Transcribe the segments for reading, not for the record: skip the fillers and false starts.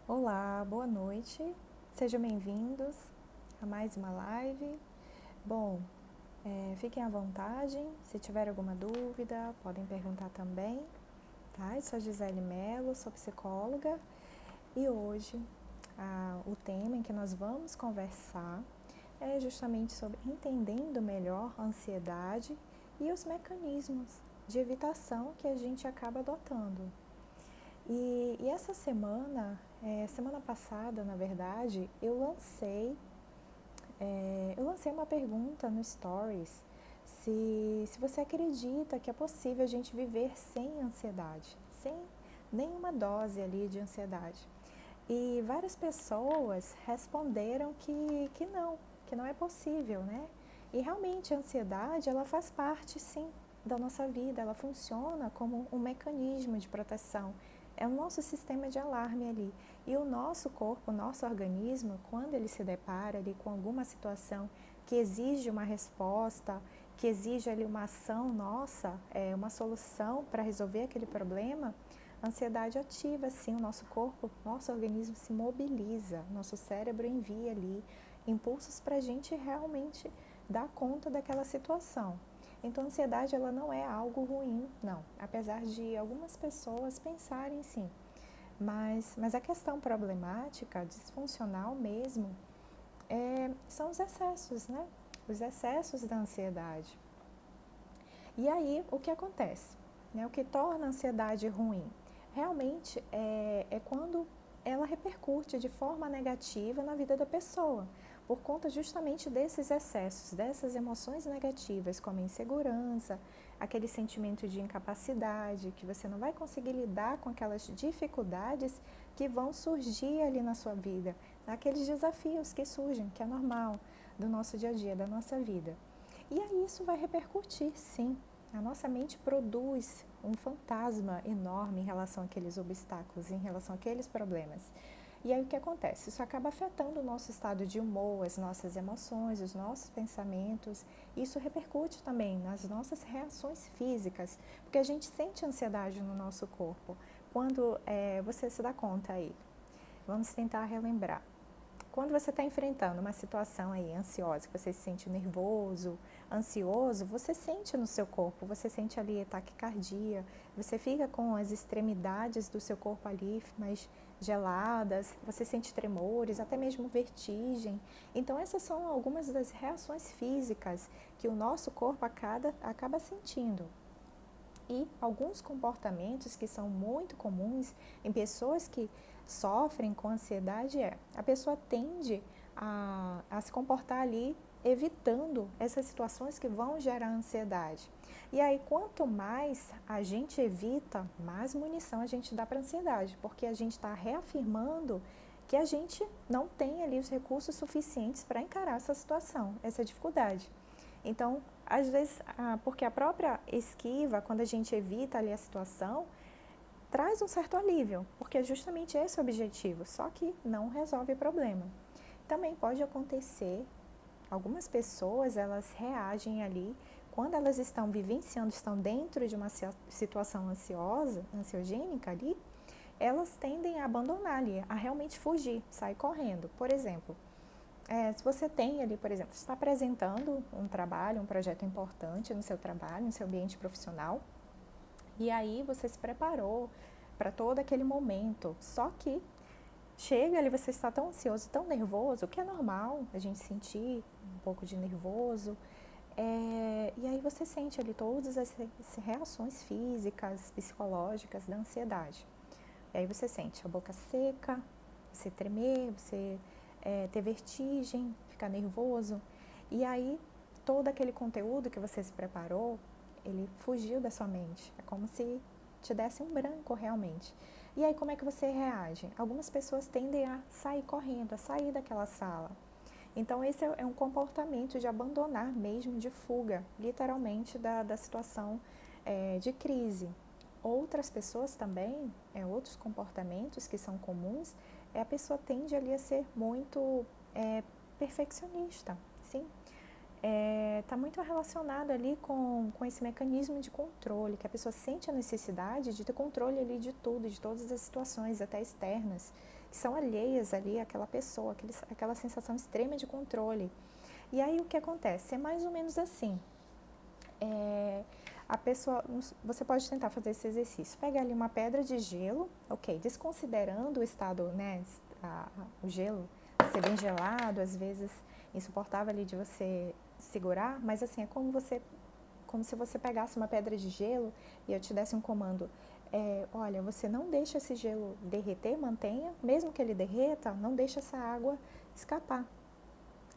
Olá, boa noite. Sejam bem-vindos a mais uma live. Bom, fiquem à vontade. Se tiver alguma dúvida, podem perguntar também. Tá? Eu sou a Gisele Mello, sou psicóloga e hoje o tema em que nós vamos conversar é justamente sobre entendendo melhor a ansiedade e os mecanismos de evitação que a gente acaba adotando. E essa semana passada, na verdade, eu lancei uma pergunta no Stories se você acredita que é possível a gente viver sem ansiedade, sem nenhuma dose ali de ansiedade. E várias pessoas responderam que não é possível, né? E realmente a ansiedade, ela faz parte, sim, da nossa vida, ela funciona como um mecanismo de proteção. É o nosso sistema de alarme ali. E o nosso corpo, o nosso organismo, quando ele se depara ali com alguma situação que exige uma resposta, que exige ali uma ação nossa, uma solução para resolver aquele problema, a ansiedade ativa, sim, o nosso corpo, nosso organismo se mobiliza, nosso cérebro envia ali impulsos para a gente realmente dar conta daquela situação. Então, a ansiedade, ela não é algo ruim, não, apesar de algumas pessoas pensarem sim. Mas a questão problemática, disfuncional mesmo, são os excessos, né? Os excessos da ansiedade. E aí, o que acontece? Né? O que torna a ansiedade ruim? Realmente é quando ela repercute de forma negativa na vida da pessoa, por conta justamente desses excessos, dessas emoções negativas, como a insegurança, aquele sentimento de incapacidade, que você não vai conseguir lidar com aquelas dificuldades que vão surgir ali na sua vida, aqueles desafios que surgem, que é normal do nosso dia a dia, da nossa vida. E aí isso vai repercutir, sim. A nossa mente produz um fantasma enorme em relação àqueles obstáculos, em relação àqueles problemas. E aí o que acontece? Isso acaba afetando o nosso estado de humor, as nossas emoções, os nossos pensamentos. Isso repercute também nas nossas reações físicas, porque a gente sente ansiedade no nosso corpo. Quando você se dá conta aí, vamos tentar relembrar. Quando você está enfrentando uma situação aí ansiosa, que você se sente nervoso, ansioso, você sente no seu corpo, você sente ali taquicardia, você fica com as extremidades do seu corpo ali mais geladas, você sente tremores, até mesmo vertigem. Então essas são algumas das reações físicas que o nosso corpo acaba sentindo. E alguns comportamentos que são muito comuns em pessoas que sofrem com ansiedade a pessoa tende a se comportar ali evitando essas situações que vão gerar ansiedade. E aí, quanto mais a gente evita, mais munição a gente dá para a ansiedade, porque a gente está reafirmando que a gente não tem ali os recursos suficientes para encarar essa situação, essa dificuldade. Então, às vezes, porque a própria esquiva, quando a gente evita ali a situação, traz um certo alívio, porque é justamente esse o objetivo, só que não resolve o problema. Também pode acontecer, algumas pessoas, elas reagem ali, quando elas estão vivenciando, estão dentro de uma situação ansiogênica ali, elas tendem a abandonar ali, a realmente fugir, sair correndo. Por exemplo, se você tem ali, por exemplo, está apresentando um trabalho, um projeto importante no seu trabalho, no seu ambiente profissional, e aí você se preparou para todo aquele momento, só que chega ali, você está tão ansioso, tão nervoso, que é normal a gente sentir um pouco de nervoso, e aí você sente ali todas as reações físicas, psicológicas da ansiedade. E aí você sente a boca seca, você tremer, você ter vertigem, ficar nervoso. E aí todo aquele conteúdo que você se preparou, ele fugiu da sua mente. É como se te desse um branco realmente. E aí como é que você reage? Algumas pessoas tendem a sair correndo, a sair daquela sala. Então esse é um comportamento de abandonar mesmo, de fuga, literalmente, da situação de crise. Outras pessoas também, outros comportamentos que são comuns, a pessoa tende ali a ser muito perfeccionista, sim. Está muito relacionado ali com esse mecanismo de controle, que a pessoa sente a necessidade de ter controle ali de tudo, de todas as situações, até externas, que são alheias ali àquela pessoa, aquela sensação extrema de controle. E aí o que acontece? É mais ou menos assim. A pessoa, você pode tentar fazer esse exercício. Pega ali uma pedra de gelo, ok, desconsiderando o estado, né, o gelo ser bem gelado, às vezes insuportável ali de você segurar, mas assim, é como se você pegasse uma pedra de gelo e eu te desse um comando. Olha, você não deixa esse gelo derreter, mantenha, mesmo que ele derreta, não deixa essa água escapar.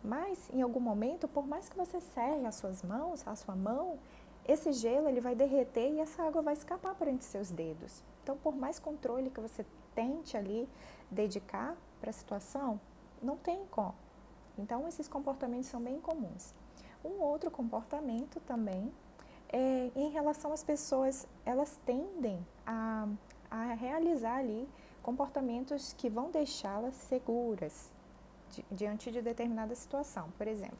Mas, em algum momento, por mais que você cerre as suas mãos, a sua mão, esse gelo ele vai derreter e essa água vai escapar por entre seus dedos. Então, por mais controle que você tente ali dedicar para a situação, não tem como. Então, esses comportamentos são bem comuns. Um outro comportamento também é em relação às pessoas, elas tendem a realizar ali comportamentos que vão deixá-las seguras diante de determinada situação. Por exemplo,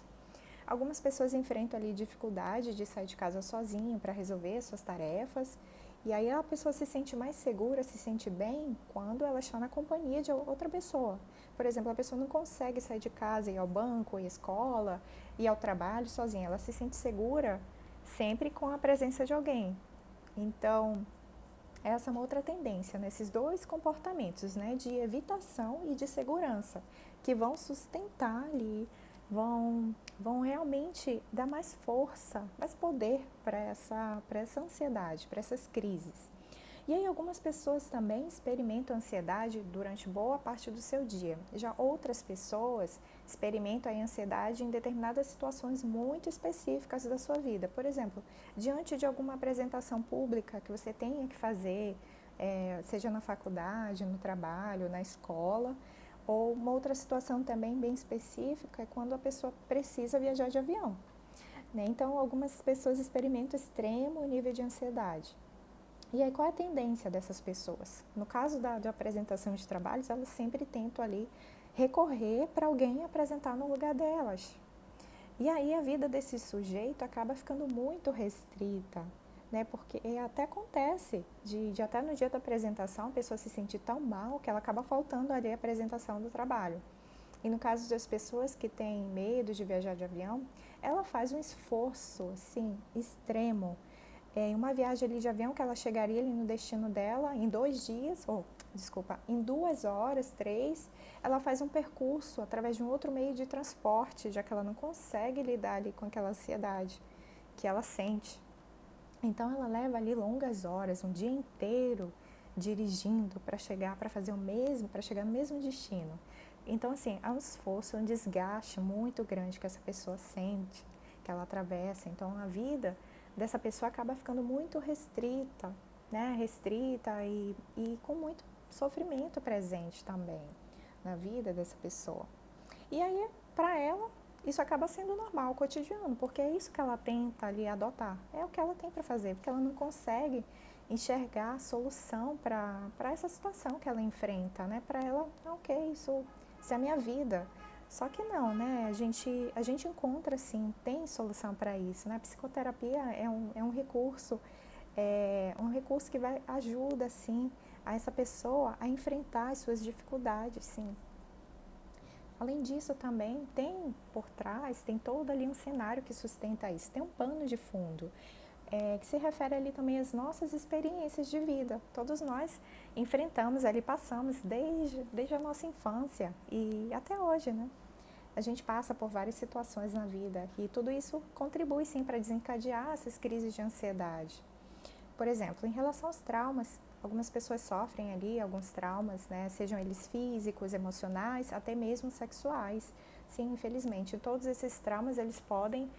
algumas pessoas enfrentam ali dificuldade de sair de casa sozinho para resolver as suas tarefas, e aí a pessoa se sente mais segura, se sente bem quando ela está na companhia de outra pessoa. Por exemplo, a pessoa não consegue sair de casa, ir ao banco, ir à escola, ir ao trabalho sozinha. Ela se sente segura sempre com a presença de alguém. Então, essa é uma outra tendência, nesses dois comportamentos, né, de evitação e de segurança, que vão sustentar ali, vão realmente dar mais força, mais poder para essa ansiedade, para essas crises. E aí algumas pessoas também experimentam ansiedade durante boa parte do seu dia. Já outras pessoas experimentam a ansiedade em determinadas situações muito específicas da sua vida. Por exemplo, diante de alguma apresentação pública que você tenha que fazer, seja na faculdade, no trabalho, na escola, ou uma outra situação também bem específica é quando a pessoa precisa viajar de avião, né? Então, algumas pessoas experimentam extremo nível de ansiedade. E aí, qual é a tendência dessas pessoas? No caso de apresentação de trabalhos, elas sempre tentam ali recorrer para alguém apresentar no lugar delas. E aí a vida desse sujeito acaba ficando muito restrita, né? Porque até acontece de até no dia da apresentação a pessoa se sentir tão mal que ela acaba faltando ali a apresentação do trabalho. E no caso das pessoas que têm medo de viajar de avião, ela faz um esforço, assim, extremo. Em uma viagem ali de avião que ela chegaria ali no destino dela em 2 dias, em 2 horas, 3, ela faz um percurso através de um outro meio de transporte, já que ela não consegue lidar ali com aquela ansiedade que ela sente. Então ela leva ali longas horas, um dia inteiro dirigindo para fazer o mesmo, para chegar no mesmo destino. Então assim, há um esforço, um desgaste muito grande que essa pessoa sente, que ela atravessa. Então a vida dessa pessoa acaba ficando muito restrita, né? Restrita e com muito sofrimento presente também na vida dessa pessoa. E aí, para ela, isso acaba sendo normal, cotidiano, porque é isso que ela tenta ali adotar, é o que ela tem para fazer, porque ela não consegue enxergar a solução para essa situação que ela enfrenta, né? Para ela, ok, isso é a minha vida. Só que não, né? A gente encontra, sim, tem solução para isso, né? A psicoterapia é um recurso, que ajuda, sim, a essa pessoa a enfrentar as suas dificuldades, sim. Além disso, também tem por trás, tem todo ali um cenário que sustenta isso, tem um pano de fundo, que se refere ali também às nossas experiências de vida. Todos nós enfrentamos ali, passamos desde a nossa infância e até hoje, né? A gente passa por várias situações na vida e tudo isso contribui sim para desencadear essas crises de ansiedade. Por exemplo, em relação aos traumas, algumas pessoas sofrem ali alguns traumas, né? Sejam eles físicos, emocionais, até mesmo sexuais. Sim, infelizmente, todos esses traumas eles podem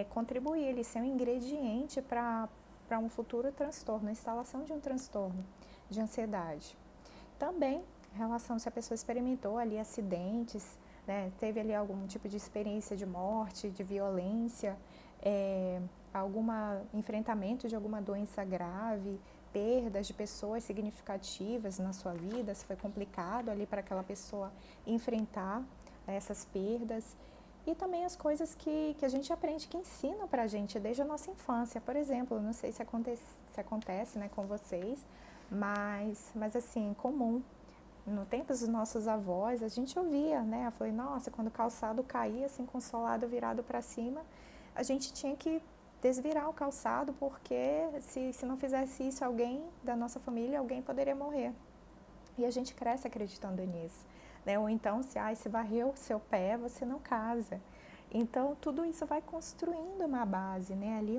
contribuir, eles são um ingrediente para um futuro transtorno, a instalação de um transtorno de ansiedade. Também, em relação se a pessoa experimentou ali acidentes, né, teve ali algum tipo de experiência de morte, de violência, algum enfrentamento de alguma doença grave, perdas de pessoas significativas na sua vida, se foi complicado ali para aquela pessoa enfrentar essas perdas. E também as coisas que a gente aprende, que ensinam para a gente desde a nossa infância. Por exemplo, não sei se acontece né, com vocês, mas assim, comum. No tempo dos nossos avós, a gente ouvia, né? Eu falei, nossa, quando o calçado caía, assim, com o solado virado para cima, a gente tinha que desvirar o calçado, porque se não fizesse isso, alguém da nossa família, alguém poderia morrer. E a gente cresce acreditando nisso, né? Ou então, se varreu o seu pé, você não casa. Então, tudo isso vai construindo uma base, né? Ali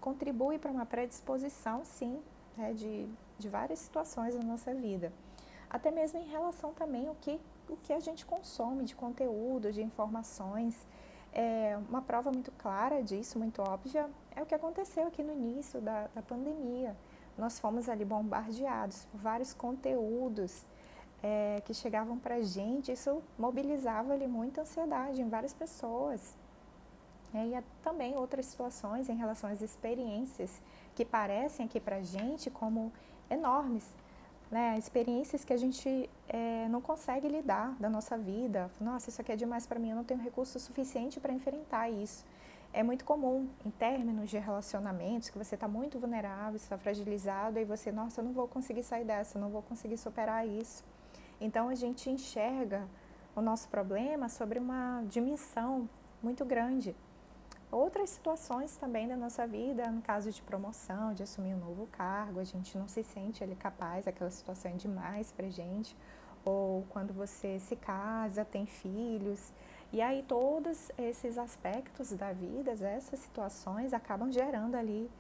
contribui para uma predisposição, sim, né? de várias situações na nossa vida. Até mesmo em relação também o que a gente consome de conteúdo, de informações. Uma prova muito clara disso, muito óbvia, é o que aconteceu aqui no início da pandemia. Nós fomos ali bombardeados por vários conteúdos que chegavam para a gente. Isso mobilizava ali muita ansiedade em várias pessoas. E também outras situações em relação às experiências que parecem aqui para a gente como enormes, né? Experiências que a gente não consegue lidar da nossa vida. Nossa, isso aqui é demais para mim, eu não tenho recurso suficiente para enfrentar isso. É muito comum em términos de relacionamentos que você está muito vulnerável, está fragilizado e você, nossa, eu não vou conseguir sair dessa, eu não vou conseguir superar isso. Então a gente enxerga o nosso problema sobre uma dimensão muito grande. Outras situações também da nossa vida, no caso de promoção, de assumir um novo cargo, a gente não se sente ali capaz, aquela situação é demais pra gente. Ou quando você se casa, tem filhos. E aí todos esses aspectos da vida, essas situações acabam gerando ali,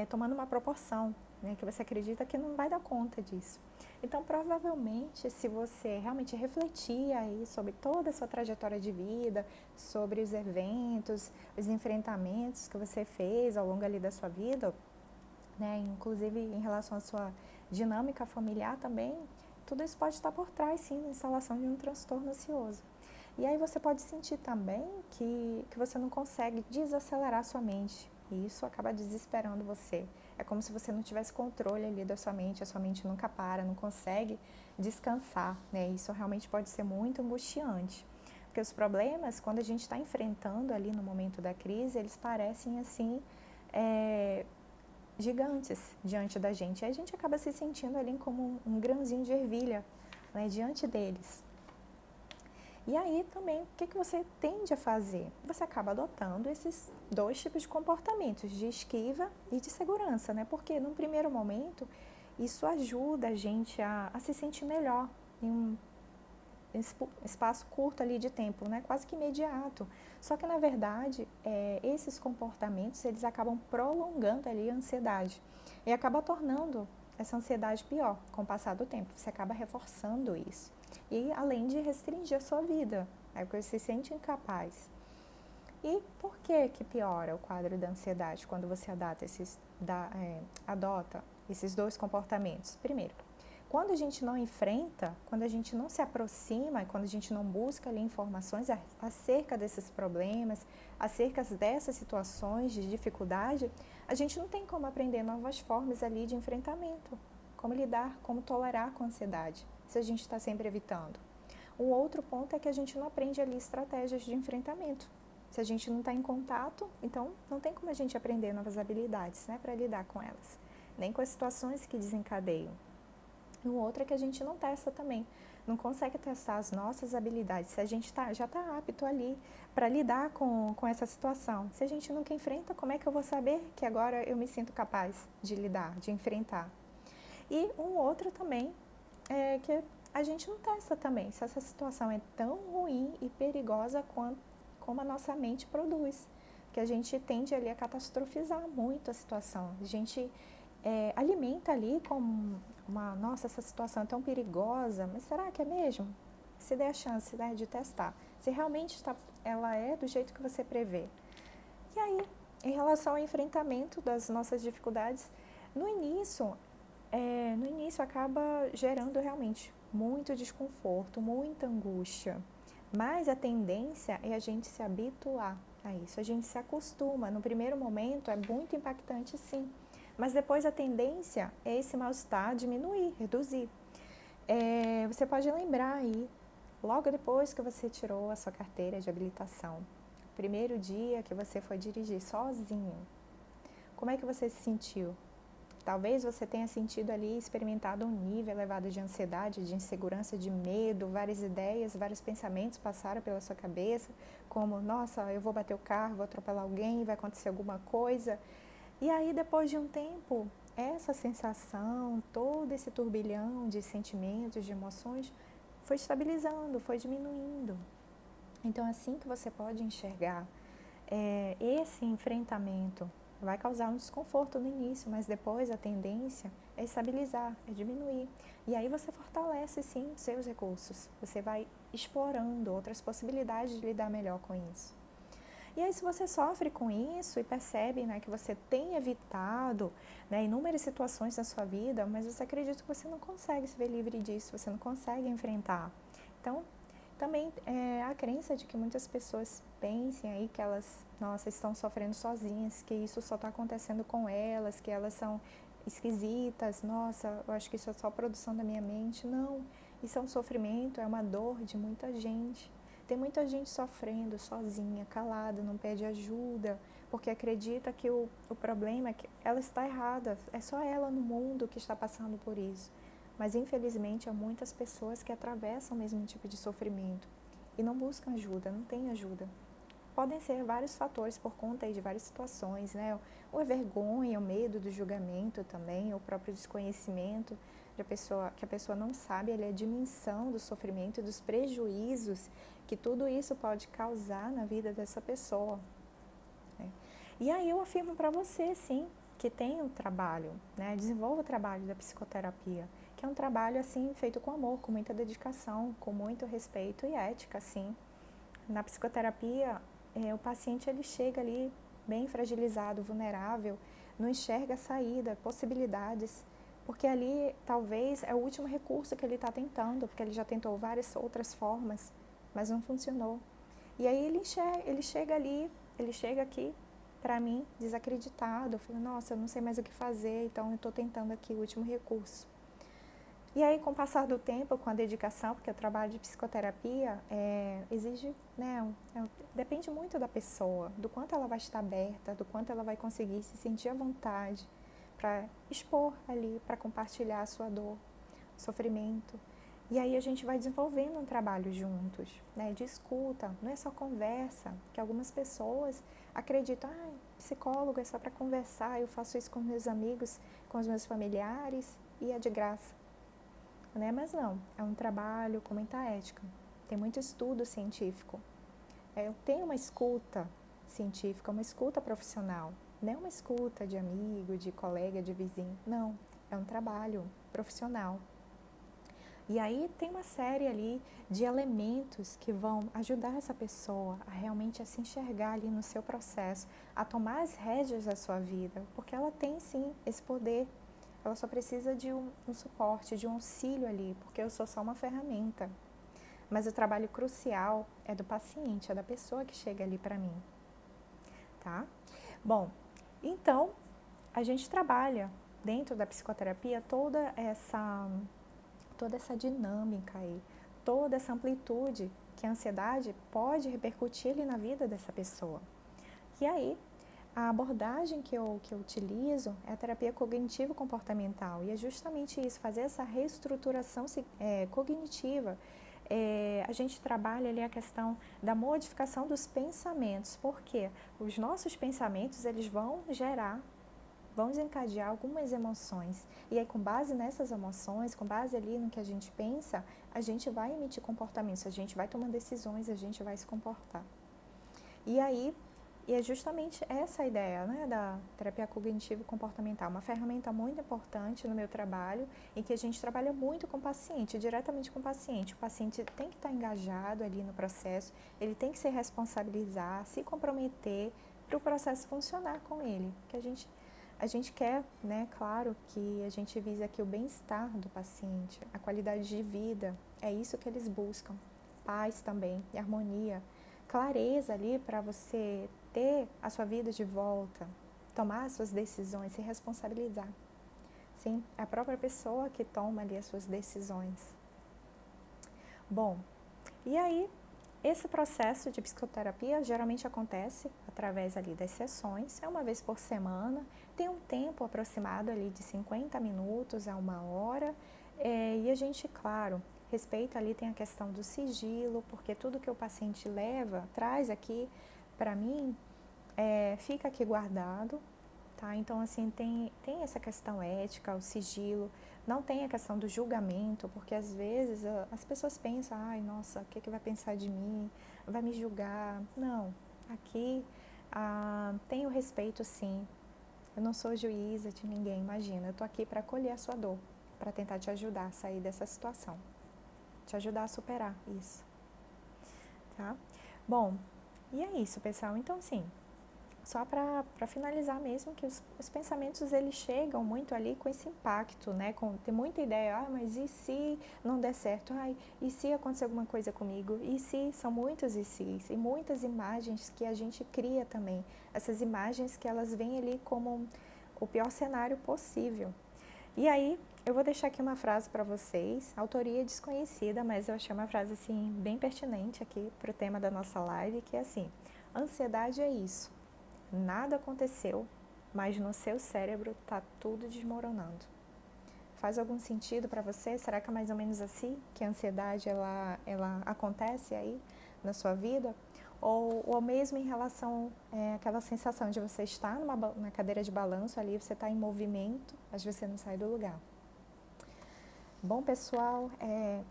tomando uma proporção, né, que você acredita que não vai dar conta disso. Então, provavelmente, se você realmente refletir aí sobre toda a sua trajetória de vida, sobre os eventos, os enfrentamentos que você fez ao longo ali da sua vida, né, inclusive em relação à sua dinâmica familiar também, tudo isso pode estar por trás, sim, da instalação de um transtorno ansioso. E aí você pode sentir também que você não consegue desacelerar sua mente, e isso acaba desesperando você. É como se você não tivesse controle ali da sua mente, a sua mente nunca para, não consegue descansar, né? Isso realmente pode ser muito angustiante. Porque os problemas, quando a gente está enfrentando ali no momento da crise, eles parecem assim, gigantes diante da gente. E a gente acaba se sentindo ali como um grãozinho de ervilha, né, diante deles. E aí também, o que você tende a fazer? Você acaba adotando esses dois tipos de comportamentos, de esquiva e de segurança, né? Porque num primeiro momento, isso ajuda a gente a se sentir melhor em um espaço curto ali de tempo, né? Quase que imediato. Só que, na verdade, esses comportamentos, eles acabam prolongando ali a ansiedade e acaba tornando essa ansiedade pior com o passar do tempo. Você acaba reforçando isso. E além de restringir a sua vida, aí você se sente incapaz. E por que piora o quadro da ansiedade quando você adota esses dois comportamentos? Primeiro, quando a gente não enfrenta, quando a gente não se aproxima, quando a gente não busca ali informações acerca desses problemas, acerca dessas situações de dificuldade, a gente não tem como aprender novas formas ali de enfrentamento, como lidar, como tolerar com a ansiedade, se a gente está sempre evitando. Um outro ponto é que a gente não aprende ali estratégias de enfrentamento. Se a gente não está em contato, então não tem como a gente aprender novas habilidades, né, para lidar com elas, nem com as situações que desencadeiam. E o outro é que a gente não testa também, não consegue testar as nossas habilidades, se a gente já está apto ali para lidar com essa situação. Se a gente nunca enfrenta, como é que eu vou saber que agora eu me sinto capaz de lidar, de enfrentar? E um outro também é que a gente não testa também se essa situação é tão ruim e perigosa como a nossa mente produz, que a gente tende ali a catastrofizar muito a situação. A gente alimenta ali como nossa, essa situação é tão perigosa, mas será que é mesmo? Se der a chance, né, de testar, se realmente ela é do jeito que você prevê. E aí, em relação ao enfrentamento das nossas dificuldades, no início acaba gerando realmente muito desconforto, muita angústia, mas a tendência é a gente se habituar a isso, a gente se acostuma. No primeiro momento é muito impactante, sim, mas depois a tendência é esse mal-estar diminuir, reduzir. Você pode lembrar aí, logo depois que você tirou a sua carteira de habilitação, primeiro dia que você foi dirigir sozinho, como é que você se sentiu? Talvez você tenha sentido ali, experimentado um nível elevado de ansiedade, de insegurança, de medo, várias ideias, vários pensamentos passaram pela sua cabeça, como, nossa, eu vou bater o carro, vou atropelar alguém, vai acontecer alguma coisa. E aí, depois de um tempo, essa sensação, todo esse turbilhão de sentimentos, de emoções, foi estabilizando, foi diminuindo. Então, assim que você pode enxergar esse enfrentamento, vai causar um desconforto no início, mas depois a tendência é estabilizar, é diminuir. E aí você fortalece, sim, seus recursos. Você vai explorando outras possibilidades de lidar melhor com isso. E aí, se você sofre com isso e percebe, né, que você tem evitado, né, inúmeras situações na sua vida, mas você acredita que você não consegue se ver livre disso, você não consegue enfrentar. Então, também a crença de que muitas pessoas pensem aí que elas, nossa, estão sofrendo sozinhas, que isso só está acontecendo com elas, que elas são esquisitas, nossa, eu acho que isso é só produção da minha mente. Não, isso é um sofrimento, é uma dor de muita gente. Tem muita gente sofrendo sozinha, calada, não pede ajuda, porque acredita que o problema é que ela está errada, é só ela no mundo que está passando por isso. Mas infelizmente há muitas pessoas que atravessam o mesmo tipo de sofrimento e não buscam ajuda, não têm ajuda. Podem ser vários fatores por conta aí de várias situações, né? Ou a vergonha, o medo do julgamento também, o próprio desconhecimento que a pessoa não sabe a dimensão do sofrimento e dos prejuízos que tudo isso pode causar na vida dessa pessoa. Né? E aí eu afirmo para você, sim, que tem um trabalho, né? Desenvolva o trabalho da psicoterapia, que é um trabalho assim feito com amor, com muita dedicação, com muito respeito e ética, sim. Na psicoterapia, o paciente ele chega ali bem fragilizado, vulnerável, não enxerga a saída, possibilidades, porque ali talvez é o último recurso que ele está tentando, porque ele já tentou várias outras formas, mas não funcionou. E aí ele chega ali, ele chega aqui para mim desacreditado, fala, nossa, eu não sei mais o que fazer, então eu estou tentando aqui o último recurso. E aí, com o passar do tempo, com a dedicação, porque o trabalho de psicoterapia exige, né, depende muito da pessoa, do quanto ela vai estar aberta, do quanto ela vai conseguir se sentir à vontade para expor ali, para compartilhar a sua dor, sofrimento. E aí a gente vai desenvolvendo um trabalho juntos, né, de escuta, não é só conversa, que algumas pessoas acreditam, psicólogo é só para conversar, eu faço isso com meus amigos, com os meus familiares e é de graça. Né? Mas não, é um trabalho com muita ética, tem muito estudo científico. Eu tenho uma escuta científica, uma escuta profissional, não é uma escuta de amigo, de colega, de vizinho, não, é um trabalho profissional. E aí tem uma série ali de elementos que vão ajudar essa pessoa a realmente a se enxergar ali no seu processo, a tomar as rédeas da sua vida, porque ela tem sim esse poder. Ela só precisa de um suporte, de um auxílio ali, porque eu sou só uma ferramenta. Mas o trabalho crucial é do paciente, é da pessoa que chega ali para mim, tá? Bom, então a gente trabalha dentro da psicoterapia toda essa dinâmica aí, toda essa amplitude que a ansiedade pode repercutir ali na vida dessa pessoa. E aí, a abordagem que eu utilizo é a terapia cognitivo-comportamental e é justamente isso, fazer essa reestruturação cognitiva. A gente trabalha ali a questão da modificação dos pensamentos, porque os nossos pensamentos eles vão desencadear algumas emoções e aí com base nessas emoções, com base ali no que a gente pensa, a gente vai emitir comportamentos, a gente vai tomar decisões, a gente vai se comportar. E aí, é justamente essa a ideia, né, da terapia cognitivo-comportamental, uma ferramenta muito importante no meu trabalho, em que a gente trabalha muito com o paciente, diretamente com o paciente. O paciente tem que estar engajado ali no processo, ele tem que se responsabilizar, se comprometer para o processo funcionar com ele. Que a gente quer, né, claro, que a gente visa aqui o bem-estar do paciente, a qualidade de vida, é isso que eles buscam. Paz também, e harmonia. Clareza ali para você ter a sua vida de volta, tomar as suas decisões, se responsabilizar. Sim, é a própria pessoa que toma ali as suas decisões. Bom, e aí Esse processo de psicoterapia geralmente acontece através ali das sessões, é uma vez por semana, tem um tempo aproximado ali de 50 minutos a 1 hora, e a gente, claro, respeita ali, tem a questão do sigilo, porque tudo que o paciente leva, traz aqui para mim, fica aqui guardado, tá? Então, assim, tem essa questão ética, o sigilo, não tem a questão do julgamento, porque às vezes as pessoas pensam, ai, nossa, o que vai pensar de mim? Vai me julgar? Não, aqui tem o respeito, sim. Eu não sou juíza de ninguém, imagina. Eu tô aqui para acolher a sua dor, para tentar te ajudar a sair dessa situação, te ajudar a superar isso, tá? Bom, e é isso, pessoal. Então, assim, só para finalizar mesmo, que os pensamentos eles chegam muito ali com esse impacto, né? Tem muita ideia, mas e se não der certo? Ai, e se acontecer alguma coisa comigo? E se? São muitos e se, e muitas imagens que a gente cria também. Essas imagens que elas vêm ali como o pior cenário possível. E aí, eu vou deixar aqui uma frase para vocês, autoria desconhecida, mas eu achei uma frase assim bem pertinente aqui para o tema da nossa live, que é assim: ansiedade é isso. Nada aconteceu, mas no seu cérebro está tudo desmoronando. Faz algum sentido para você? Será que é mais ou menos assim que a ansiedade ela acontece aí na sua vida? Ou mesmo em relação àquela sensação de você estar na cadeira de balanço ali, você está em movimento, mas você não sai do lugar. Bom, pessoal,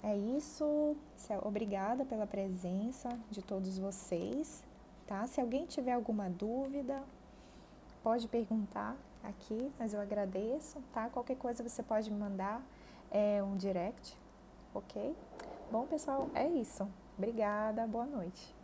é isso. Obrigada pela presença de todos vocês. Tá? Se alguém tiver alguma dúvida, pode perguntar aqui, mas eu agradeço, tá? Qualquer coisa você pode me mandar um direct, ok? Bom, pessoal, é isso. Obrigada, boa noite.